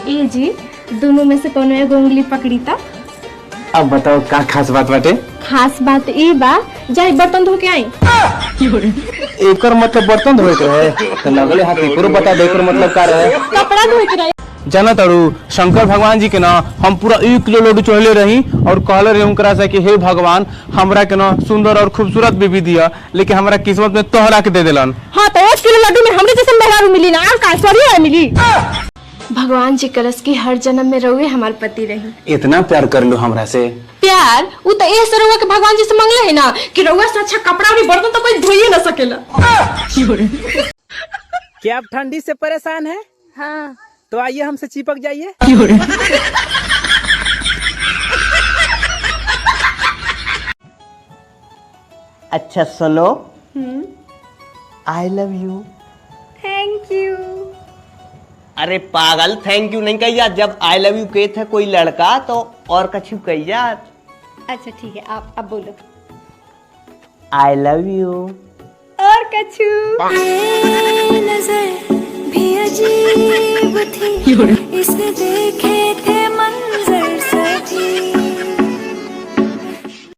ए जी दोनों में से कोनो एगो उंगली पकड़ी ता। अब बताओ का खास बात बाटे? खास बात ई बा जाई बर्तन धो के आई। एकर मतलब बर्तन धोए के है तो लगले हाथ एकरो बता दे एकर मतलब का रहे? कपड़ा धोए के रही। जाना तारू शंकर भगवान जी के ना हम पूरा 1 किलो लड्डू चढ़ले रही और कहले रही उनकरा से कि हे भगवान हमरा के ना सुंदर और खूबसूरत बेबी दिया, लेकिन हमरा किस्मत में तोहरा के दे देलन। हां तो 1 किलो लड्डू में हमरे जैसे मेहरारू मिली ना का सॉरी है मिली। भगवान जी करस की हर जन्म में रहुए हमार पति रही। इतना प्यार कर लो हमरा से? प्यार उ तो ए सरवा के भगवान जी से मांगले है ना कि रहुआ से अच्छा कपड़ा और बर्तन तो कोई धोइए ना सकेला। क्या आप ठंडी से परेशान हैं? हाँ तो आइए हमसे चिपक जाइए। अच्छा सुनो, I love you. Thank you. अरे पागल थैंक यू नहीं कहिया, जब आई लव यू कहे थे कोई लड़का तो और कछु कहिया। अच्छा ठीक है आप अब बोलो। I love you. और कछु नजर भी अजीब थी, इसने देखे